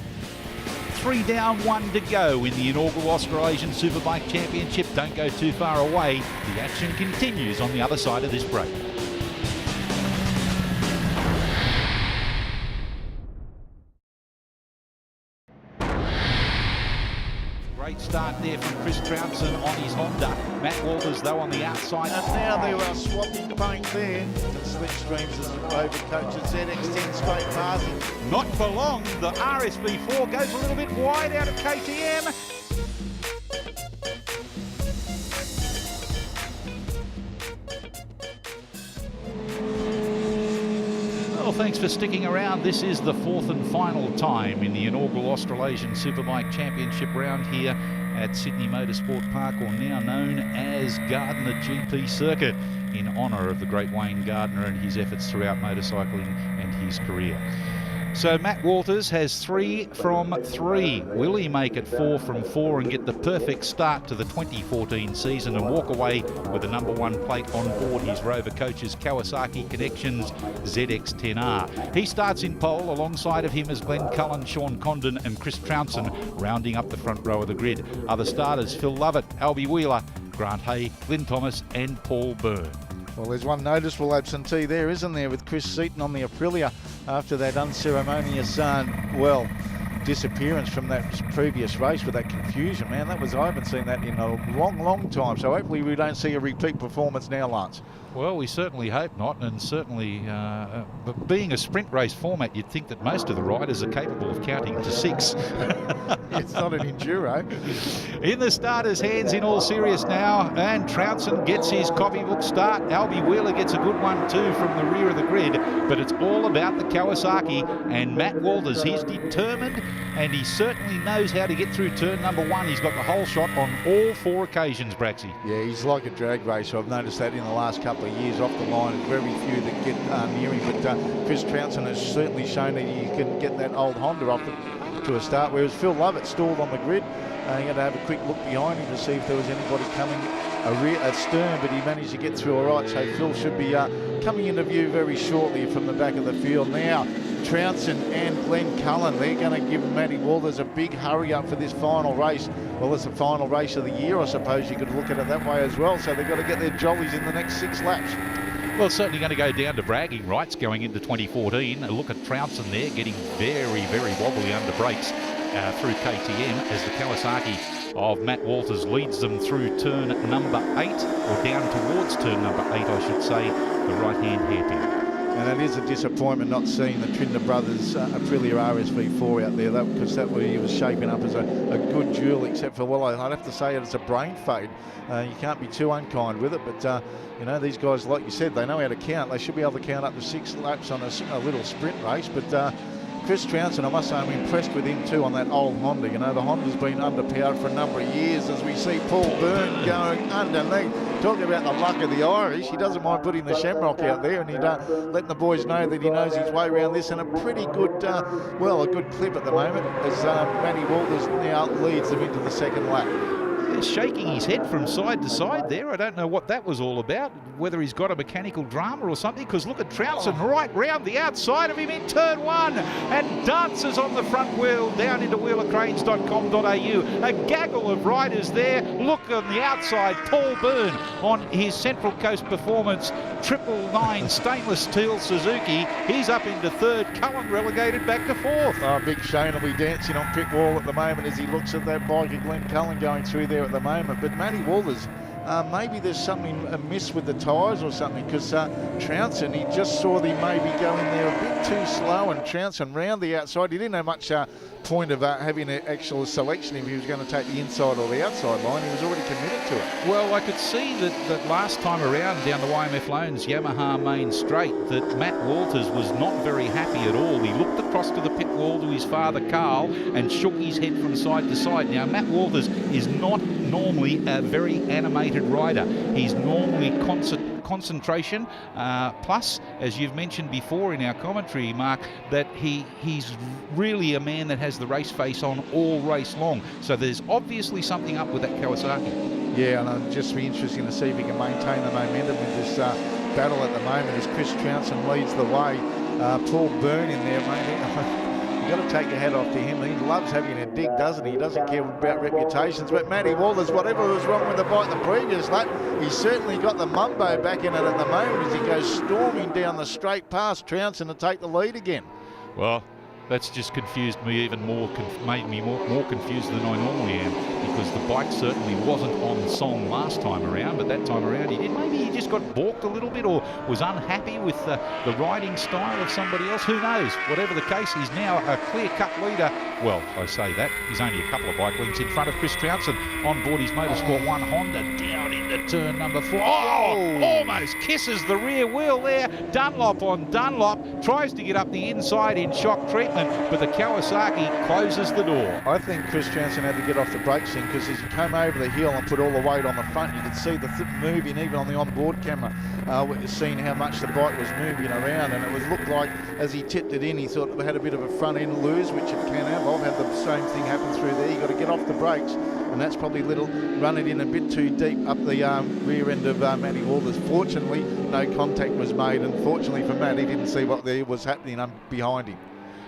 3 down, 1 to go in the inaugural Australasian Superbike Championship. Don't go too far away. The action continues on the other side of this break. Great start there from Chris Trouncin on his Honda. Matt Walters, though, on the outside. And now they were swapping paint there. And Slipstreams as overcoach at ZX10 straight passing. Not for long. The RSV4 goes a little bit wide out of KTM. Well, thanks for sticking around. This is the 4th and final time in the inaugural Australasian Superbike Championship round here at Sydney Motorsport Park, or now known as Gardner GP Circuit, in honour of the great Wayne Gardner and his efforts throughout motorcycling and his career. So Matt Walters has 3 from 3. Will he make it 4 from 4 and get the perfect start to the 2014 season and walk away with a number 1 plate on board his Rover Coaches Kawasaki Connections ZX10R? He starts in pole. Alongside of him is Glenn Cullen, Sean Condon and Chris Trouncin, rounding up the front row of the grid. Other starters: Phil Lovett, Albie Wheeler, Grant Hay, Glyn Thomas and Paul Byrne. Well, there's one noticeable absentee there, isn't there, with Chris Seton on the Aprilia after that unceremonious, disappearance from that previous race with that confusion, man. I haven't seen that in a long time. So hopefully we don't see a repeat performance now, Lance. Well, we certainly hope not, and certainly but being a sprint race format, you'd think that most of the riders are capable of counting to 6. It's not an enduro. In the starters' hands in all serious now, and Trouncin gets his copybook start. Albie Wheeler gets a good one too from the rear of the grid, but it's all about the Kawasaki and Matt Walters. He's determined, and he certainly knows how to get through turn number 1. He's got the whole shot on all 4 occasions, Braxy. Yeah, he's like a drag racer. I've noticed that in the last couple of years off the line. Very few that get near him, but Chris Trouncin has certainly shown that he can get that old Honda off to a start, whereas Phil Lovett stalled on the grid. You're going to have a quick look behind him to see if there was anybody coming astern, but he managed to get through all right, so Phil should be coming into view very shortly from the back of the field. Now Trouncin and Glenn Cullen, they're going to give Matty Walters a big hurry up for this final race. Well, it's the final race of the year, I suppose you could look at it that way as well, so they've got to get their jollies in the next 6 laps. Well, it's certainly going to go down to bragging rights going into 2014. A look at Trouncin there, getting very wobbly under brakes through KTM as the Kawasaki of Matt Walters leads them through turn number 8, or down towards turn number 8, I should say, the right-hand hairpin. And it is a disappointment not seeing the Trinder Brothers Aprilia RSV4 out there, because that way he was shaping up as a good duel, except for, well, I'd have to say it's a brain fade. You can't be too unkind with it, but you know, these guys, like you said, they know how to count. They should be able to count up to 6 laps on a little sprint race, but Chris Trouncin, I must say, I'm impressed with him too on that old Honda. You know, the Honda's been underpowered for a number of years, as we see Paul Byrne going underneath. Talking about the luck of the Irish, he doesn't mind putting the shamrock out there, and he's letting the boys know that he knows his way around this, and a pretty good, a good clip at the moment, as Matty Walters now leads them into the second lap. He's shaking his head from side to side there. I don't know what that was all about, whether he's got a mechanical drama or something, because look at Trouncin right round the outside of him in turn one and dances on the front wheel down into wheelercranes.com.au. A gaggle of riders there. Look on the outside, Paul Byrne on his Central Coast Performance 999 stainless steel Suzuki. He's up into third. Cullen relegated back to fourth. Oh, Big Shane will be dancing on pit wall at the moment as he looks at that bike of Glenn Cullen going through there at the moment. But Matty Walters, maybe there's something amiss with the tyres or something, because Trouncin, he just saw they maybe going there a bit too slow, and Trouncin round the outside. He didn't have much point of having an actual selection if he was going to take the inside or the outside line. He was already committed to it. Well, I could see that last time around down the YMF Loans Yamaha main straight that Matt Walters was not very happy at all. He looked across to the pit wall to his father Carl and shook his head from side to side. Now, Matt Walters is not normally a very animated rider. He's normally concentration, plus, as you've mentioned before in our commentary, Mark, that he's really a man that has the race face on all race long. So there's obviously something up with that Kawasaki. Yeah, and it'll just be interesting to see if he can maintain the momentum in this battle at the moment as Chris Trouncin leads the way. Paul Byrne in there, mate. You've got to take your hat off to him. He loves having a dig, doesn't he? He doesn't care about reputations. But Matty Walters, whatever was wrong with the bike the previous lap, he's certainly got the mumbo back in it at the moment as he goes storming down the straight past Trouncin to take the lead again. Well, that's just confused me even more, made me more confused than I normally am, because the bike certainly wasn't on song last time around, but that time around he did. Maybe he just got balked a little bit or was unhappy with the riding style of somebody else. Who knows? Whatever the case, he's now a clear-cut leader. Well, I say that. He's only a couple of bike lengths in front of Chris Trouncin on board his Motorsport 1 Honda down into turn number 4. Oh! Almost kisses the rear wheel there. Dunlop on Dunlop. Tries to get up the inside in shock treatment, but the Kawasaki closes the door. I think Chris Trouncin had to get off the brakes in, because as he came over the hill and put all the weight on the front, you could see the moving even on the onboard camera, seeing how much the bike was moving around, and it looked like as he tipped it in, he thought it had a bit of a front end lose, which it can have. I've had the same thing happen through there. You've got to get off the brakes, and that's probably run it in a bit too deep up the rear end of Matty Walters. Fortunately, no contact was made, and fortunately for Matt, he didn't see what there was happening behind him.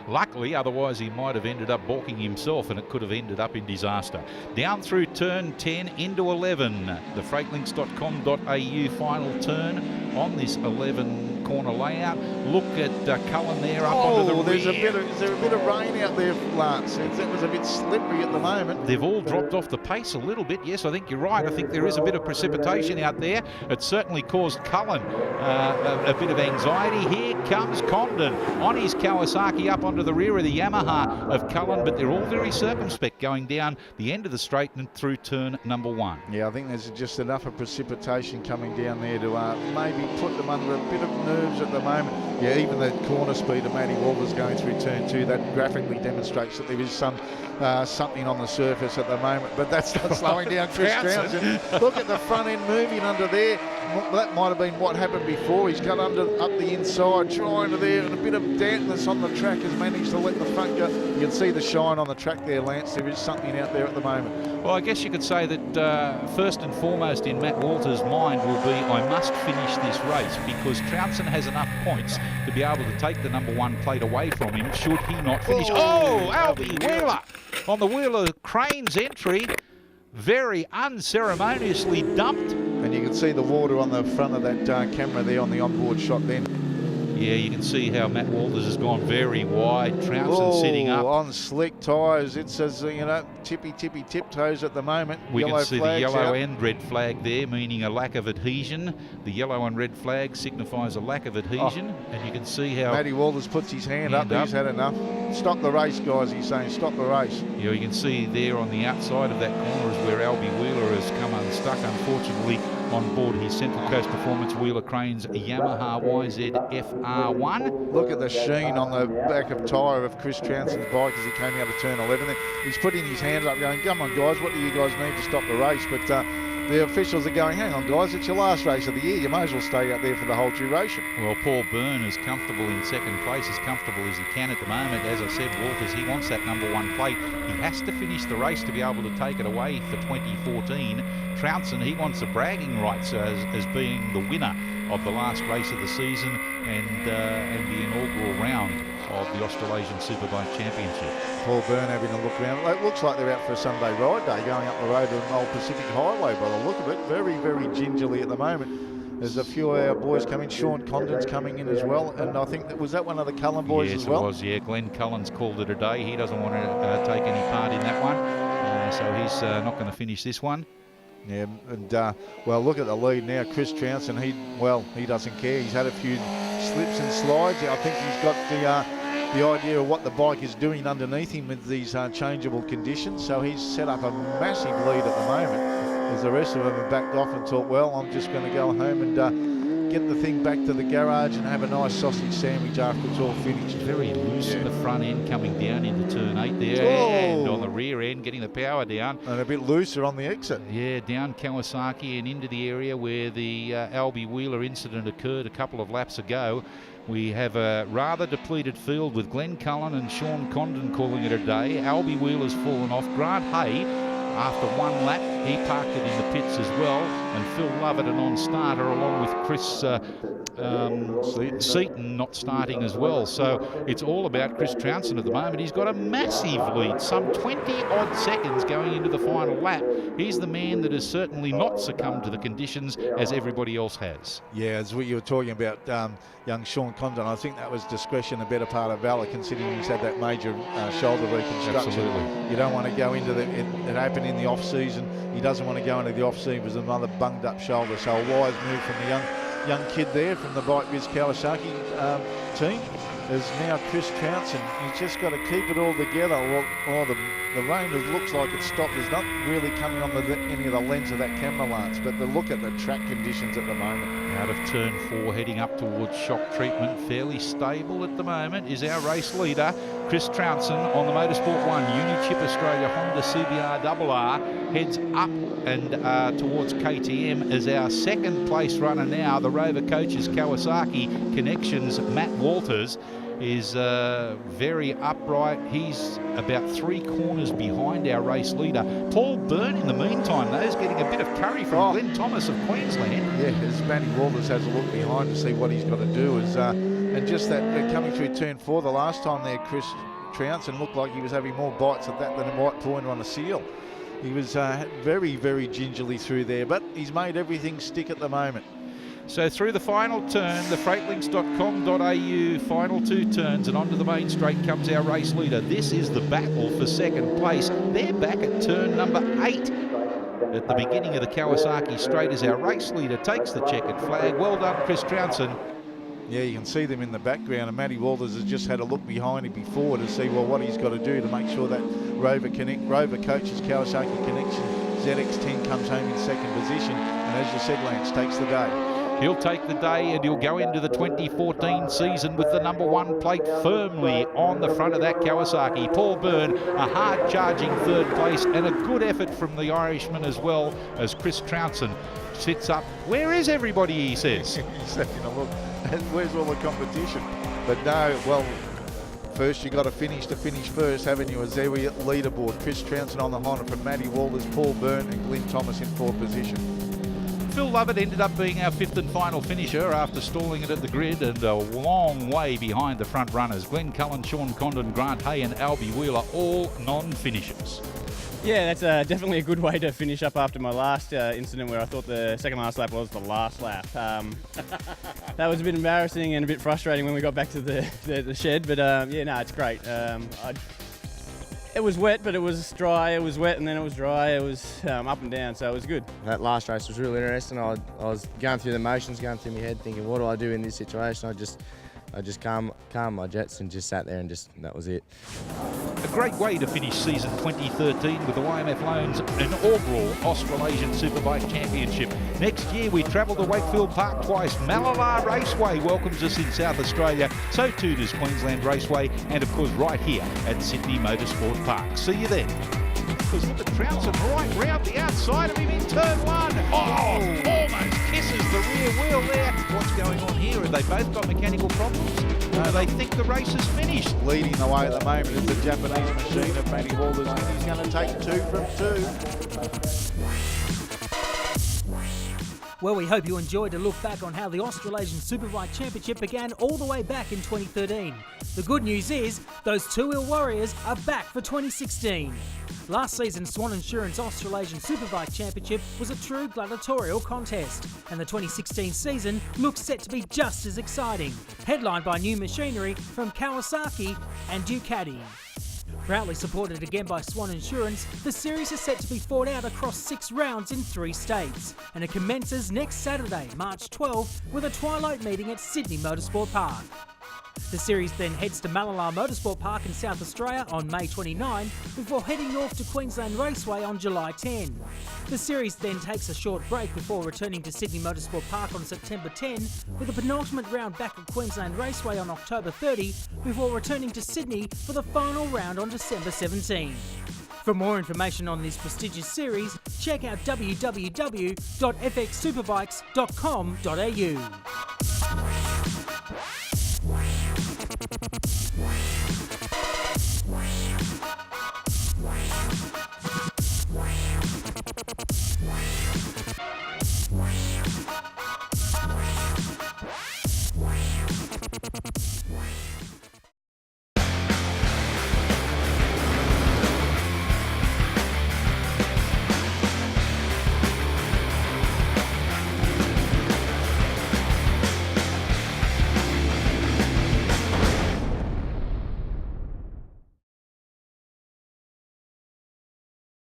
Luckily, otherwise he might have ended up balking himself and it could have ended up in disaster. Down through turn 10 into 11. The freightlinks.com.au final turn on this 11 corner layout. Look at Cullen there up onto the rear. Is there a bit of rain out there, Lance? It was a bit slippery at the moment. They've all dropped off the pace a little bit. Yes, I think you're right. I think there is a bit of precipitation out there. It certainly caused Cullen a bit of anxiety. Here comes Condon on his Kawasaki up onto the rear of the Yamaha of Cullen, but they're all very circumspect going down the end of the straight and through turn number 1. Yeah, I think there's just enough of precipitation coming down there to maybe put them under a bit of nerves at the moment. Yeah, even the corner speed of Matty Walters going through turn 2, that graphically demonstrates that there is something on the surface at the moment, but that's not slowing down Chris Trouncin. Look at the front end moving under there. That might have been what happened before. He's got up the inside, trying to there, and a bit of dampness on the track has managed to let the front go. You can see the shine on the track there, Lance. There is something out there at the moment. Well, I guess you could say that first and foremost in Matt Walters' mind will be, I must finish this race, because Trouncin has enough points to be able to take the number 1 plate away from him should he not finish. Oh, Albie Wheeler on the Wheeler Cranes entry, very unceremoniously dumped. And you can see the water on the front of that camera there on the onboard shot then. Yeah, you can see how Matt Walters has gone very wide. Trouncin sitting up. On slick tyres. It says, tippy tiptoes at the moment. We can see the yellow and red flag there, meaning a lack of adhesion. The yellow and red flag signifies a lack of adhesion. And you can see how Matty Walters puts his hand up. He's had enough. Stop the race, guys, he's saying. Stop the race. Yeah, you can see there on the outside of that corner is where Albie Wheeler has come unstuck. Unfortunately, on board his Central Coast Performance Wheeler Cranes Yamaha YZF-R1. Look at the sheen on the back of tyre of Chris Trounson's bike as he came out of turn 11. He's putting his hands up going, come on guys, what do you guys need to stop the race? But the officials are going, hang on guys, it's your last race of the year. You may as well stay out there for the whole duration. Well, Paul Byrne is comfortable in second place, as comfortable as he can at the moment. As I said, Walters, he wants that number 1 plate. He has to finish the race to be able to take it away for 2014. Trounson, he wants the bragging rights as being the winner of the last race of the season and the inaugural round of the Australasian Superbike Championship. Paul Byrne having a look around. It looks like they're out for a Sunday ride day, going up the road to an old Pacific Highway by the look of it. Very, very gingerly at the moment. There's a few of our boys coming. Sean Condon's coming in as well, and I think was that one of the Cullen boys as well? Yes, it was. Yeah, Glenn Cullen's called it a day. He doesn't want to take any part in that one, so he's not going to finish this one. Yeah, and well, look at the lead now. Chris Trounson, he doesn't care. He's had a few slips and slides. I think he's got the idea of what the bike is doing underneath him with these changeable conditions. So he's set up a massive lead at the moment, as the rest of them have backed off and thought, well, I'm just going to go home and get the thing back to the garage and have a nice sausage sandwich after it's all finished. Very loose in the front end coming down into turn 8 there, and on the rear end getting the power down. And a bit looser on the exit. Yeah, down Kawasaki and into the area where the Albie Wheeler incident occurred a couple of laps ago. We have a rather depleted field with Glenn Cullen and Sean Condon calling it a day. Albie Wheeler's fallen off. Grant Hay, after one lap, he parked it in the pits as well. And Phil Lovett, an on-starter, along with Chris Seaton not starting as well. So it's all about Chris Trounson at the moment. He's got a massive lead, some 20-odd seconds going into the final lap. He's the man that has certainly not succumbed to the conditions as everybody else has. Yeah, as what you were talking about, young Sean Condon, I think that was discretion, a better part of valour, considering he's had that major shoulder reconstruction. Absolutely. You don't want to go into it happened in the off-season. He doesn't want to go into the off-season with another bunged-up shoulder. So a wise move from the young kid there from the Bike Biz Kawasaki team is now Chris Trounson. He's just got to keep it all together. Well, the rain looks like it's stopped. There's not really coming on any of the lens of that camera lens, but the look at the track conditions at the moment. Out of turn 4, heading up towards shock treatment, fairly stable at the moment, is our race leader, Chris Trounson, on the Motorsport 1 Uni-Chip Australia Honda CBR heads up and towards KTM as our second place runner now, the Rover Coaches Kawasaki Connections, Matt Walters, is very upright. He's about 3 corners behind our race leader. Paul Byrne, in the meantime, though, is getting a bit of curry from Glenn Thomas of Queensland. Yeah, as Matty Walters has a look behind to see what he's got to do. And just that coming through turn 4, the last time there, Chris Trounson looked like he was having more bites at that than a white pointer on a seal. He was very, very gingerly through there, but he's made everything stick at the moment. So through the final turn, the freightlinks.com.au final 2 turns, and onto the main straight comes our race leader. This is the battle for second place. They're back at turn number 8 at the beginning of the Kawasaki straight as our race leader takes the checkered flag. Well done, Chris Trounson. Yeah, you can see them in the background, and Matty Walters has just had a look behind him before to see what he's got to do to make sure that Rover Coaches Kawasaki Connection ZX10 comes home in second position, and as you said, Lance, takes the day. He'll take the day and he'll go into the 2014 season with the number 1 plate firmly on the front of that Kawasaki. Paul Byrne, a hard-charging 3rd place, and a good effort from the Irishman as well, as Chris Trounson sits up. Where is everybody, he says. He's taking a look. Where's all the competition? But no, well, first you got to finish first, haven't you? As there we at leaderboard. Chris Trounson on the Honda from Matty Walters, Paul Byrne and Glenn Thomas in 4th position. Phil Lovett ended up being our 5th and final finisher after stalling it at the grid and a long way behind the front runners. Glenn Cullen, Sean Condon, Grant Hay and Albie Wheeler, all non-finishers. Yeah, that's definitely a good way to finish up after my last incident where I thought the second last lap was the last lap. That was a bit embarrassing and a bit frustrating when we got back to the shed, but yeah, no, it's great. It was wet, but it was dry. It was wet and then it was dry. It was up and down, so it was good. That last race was really interesting. I was going through the motions, going through my head, thinking, what do I do in this situation? I just calmed my jets and just sat there and that was it. A great way to finish season 2013 with the YMF Loans inaugural Australasian Superbike Championship. Next year we travel to Wakefield Park twice. Malala Raceway welcomes us in South Australia. So too does Queensland Raceway, and of course right here at Sydney Motorsport Park. See you then. Because look at Trouncin right round the outside of him in turn one. Oh, almost kisses the rear wheel there. What's going on here? Have they both got mechanical problems? Or do they think the race is finished? Leading the way at the moment is the Japanese machine of Matty Walters, and he's going to take 2 from 2. Well, we hope you enjoyed a look back on how the Australasian Superbike Championship began all the way back in 2013. The good news is, those two-wheel warriors are back for 2016. Last season's Swann Insurance Australasian Superbike Championship was a true gladiatorial contest, and the 2016 season looks set to be just as exciting, headlined by new machinery from Kawasaki and Ducati. Proudly supported again by Swann Insurance, the series is set to be fought out across 6 rounds in 3 states, and it commences next Saturday, March 12, with a twilight meeting at Sydney Motorsport Park. The series then heads to Malala Motorsport Park in South Australia on May 29, before heading north to Queensland Raceway on July 10. The series then takes a short break before returning to Sydney Motorsport Park on September 10, with a penultimate round back at Queensland Raceway on October 30, before returning to Sydney for the final round on December 17. For more information on this prestigious series, check out www.fxsuperbikes.com.au.